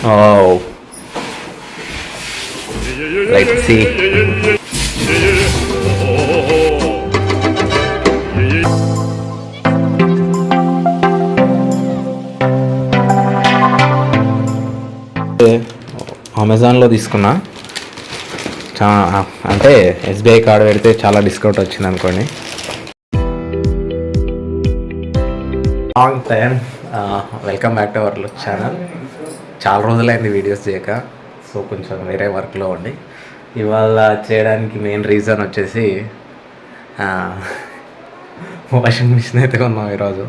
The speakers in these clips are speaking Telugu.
Oh, let's see. అమెజాన్లో తీసుకున్నా. అంటే ఎస్బీఐ కార్డు పెడితే చాలా డిస్కౌంట్ వచ్చింది అనుకోండి. Long time welcome back to our channel. చాలా రోజులైంది వీడియోస్ చేయక, సో కొంచెం వేరే వర్క్లో ఉండి ఇవాళ చేయడానికి మెయిన్ రీజన్ వచ్చేసి వాషింగ్ మిషన్ అయితే కొన్నాం ఈరోజు.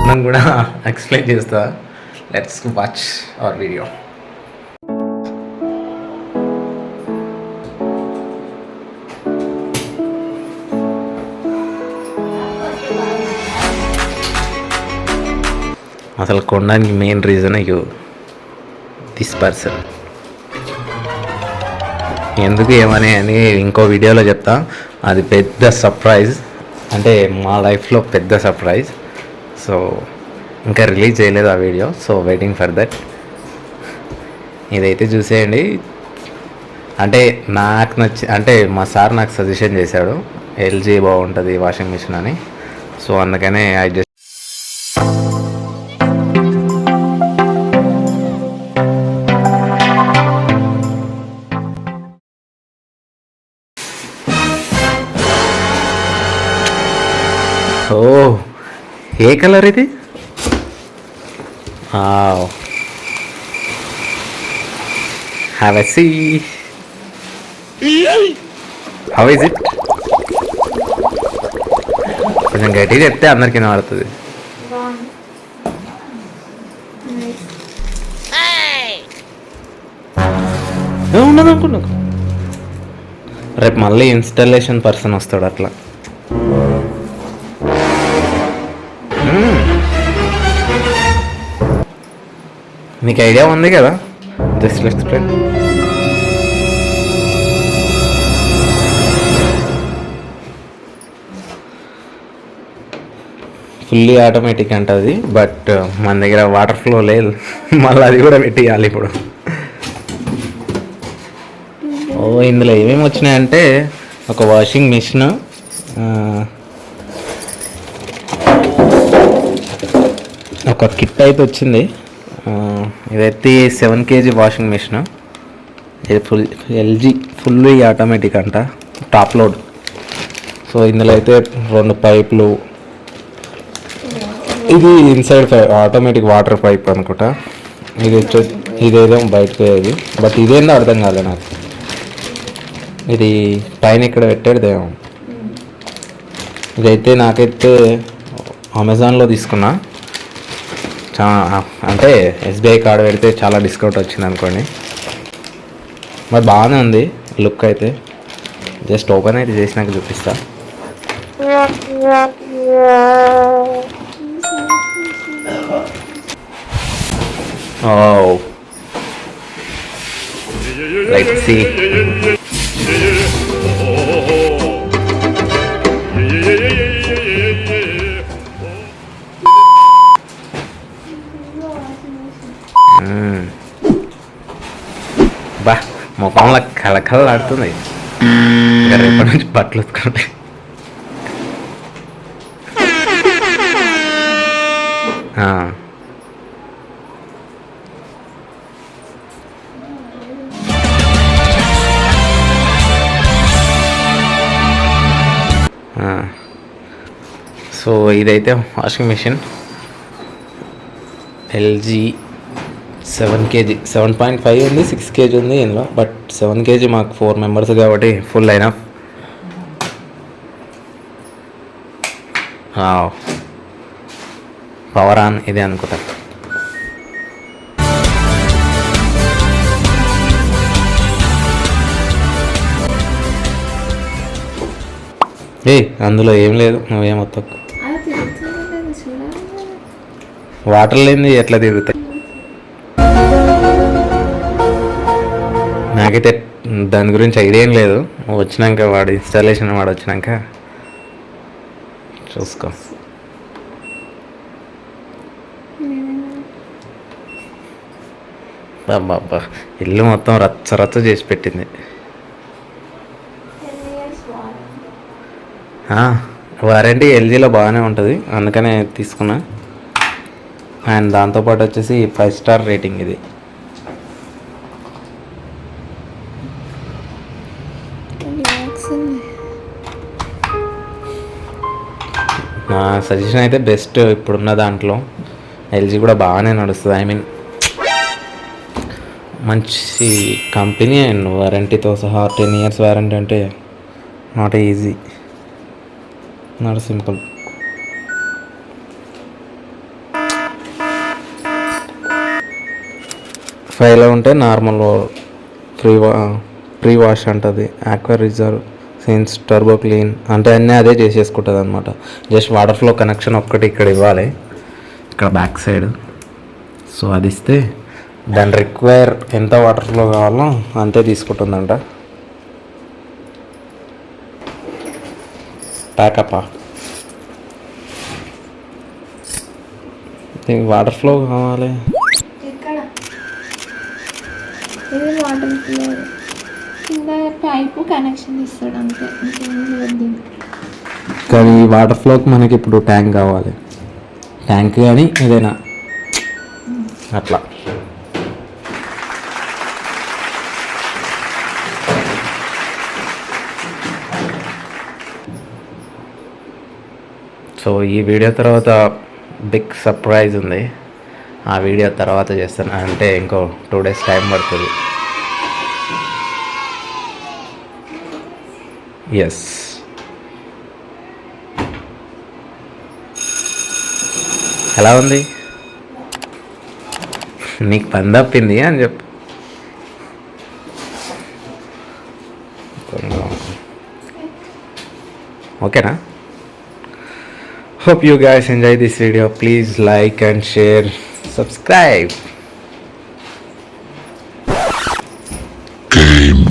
నేను కూడా ఎక్స్ప్లెయిన్ చేస్తా. Let's watch hour video. అసలు కొనడానికి మెయిన్ రీజన్ దిస్ పర్సన్. ఎందుకు ఏమని అని ఇంకో వీడియోలో చెప్తా. అది పెద్ద సర్ప్రైజ్, అంటే మా లైఫ్లో పెద్ద సర్ప్రైజ్. సో ఇంకా రిలీజ్ చేయలేదు ఆ video, so waiting for that. ఇదైతే చూసేయండి. అంటే నాకు అంటే మా సార్ నాకు సజెషన్ చేశాడు, ఎల్జీ బాగుంటుంది వాషింగ్ మిషన్ అని. సో అందుకనే ఐ జస్ట్ ఏ కలర్ ఇది? Have a see. How is it? కొంచెం గట్టిగా చెప్తే అందరికి వినబడుతుంది. ఉండదు అనుకున్నా. రేపు మళ్ళీ ఇన్స్టాలేషన్ పర్సన్ వస్తాడు అట్లా. నీకు ఐడియా ఉంది కదా? Just explain. ఫుల్లీ ఆటోమేటిక్ అంటది, బట్ మన దగ్గర వాటర్ ఫ్లో లేదు. మళ్ళీ అది కూడా పెట్టియాలి ఇప్పుడు. ఇందులో ఏమేమి వచ్చినాయంటే ఒక వాషింగ్ మిషన్, ఒక కిట్ అయితే వచ్చింది. ఇదైతే 7 kg వాషింగ్ మిషన్. ఇది ఎల్జీ ఫుల్లీ ఆటోమేటిక్ అంట, టాప్ లోడ్. సో ఇందులో అయితే 2 పైపులు. ఇది ఇన్సైడ్ ఆటోమేటిక్ వాటర్ పైప్ అనుకుంటా. ఇదేదో బయటకు పోయేది, బట్ ఇదేందో అర్థం కాలేదు నాకు. ఇది పైన ఇక్కడ పెట్టేదేమో. ఇదైతే నాకైతే అమెజాన్లో తీసుకున్నా. అంటే ఎస్బీఐ కార్డు పెడితే చాలా డిస్కౌంట్ వచ్చింది అనుకోండి. మరి బాగానే ఉంది లుక్ అయితే. జస్ట్ ఓపెన్ అయితే చేసినాక చూపిస్తా. Let's see. బా, ముఖంలో కళకళలాడుతుంది. ఇంకా రేపటి నుంచి బట్టలు ఉతుకోండి. సో ఇదైతే వాషింగ్ మిషన్ ఎల్జీ 7 kg, 7.5 ఉంది, 6 kg ఉంది ఇందులో. బట్ 7 kg మాకు 4 members కాబట్టి ఫుల్ అయినా. పవర్ ఆన్ ఇది అనుకుంటా. అందులో ఏం లేదు, నువ్వేమొత్తావు. వాటర్ లేనిది ఎట్లా తిరుగుతాయి? నాకైతే దాని గురించి ఐడియా ఏం లేదు. వచ్చినాక వాడు ఇన్స్టాలేషన్ వాడు వచ్చినాక చూసుకో. అబ్బా ఇల్లు మొత్తం రచ్చ రచ్చ చేసి పెట్టింది. వారంటీ ఎల్జీలో బాగానే ఉంటుంది, అందుకనే తీసుకున్నా. అండ్ దాంతోపాటు వచ్చేసి 5 స్టార్ రేటింగ్ ఇది. నా సజెషన్ అయితే బెస్ట్ ఇప్పుడున్న దాంట్లో. ఎల్జీ కూడా బాగానే నడుస్తుంది. ఐ మీన్ మంచి కంపెనీ అండ్ వారంటీతో సహా 10 years వారంటీ అంటే నాట్ ఈజీ, నాట్ సింపుల్. ఫైవ్లో ఉంటే నార్మల్ ప్రీ వాష్ అంటుంది, aqua reserve, sense, turbo clean అంటే అన్నీ అదే చేసేసుకుంటుంది అనమాట. జస్ట్ వాటర్ ఫ్లో కనెక్షన్ ఒక్కటి ఇక్కడ ఇవ్వాలి, ఇక్కడ బ్యాక్ సైడ్. సో అది ఇస్తే దాని రిక్వైర్ ఎంత వాటర్ ఫ్లో కావాలో అంతే తీసుకుంటుందంట. ప్యాకప్ వాటర్ ఫ్లో కావాలి. ఇది వాటర్ ఫ్లో కింద పైపు కనెక్షన్ ఇస్తాడు అంతే, కానీ వాటర్ ఫ్లోకి మనకి ఇప్పుడు ట్యాంక్ కావాలి, ట్యాంక్ కానీ ఏదైనా అట్లా. సో ఈ వీడియో తర్వాత బిగ్ సర్ప్రైజ్ ఉంది, ఆ వీడియో తర్వాత చేస్తాను. అంటే ఇంకో 2 days టైం పడుతుంది. ఎస్, ఎలా ఉంది నీకు పని తప్పింది అని చెప్పు. ఓకేనా? Hope you guys enjoy this video. Please like and share, subscribe. Game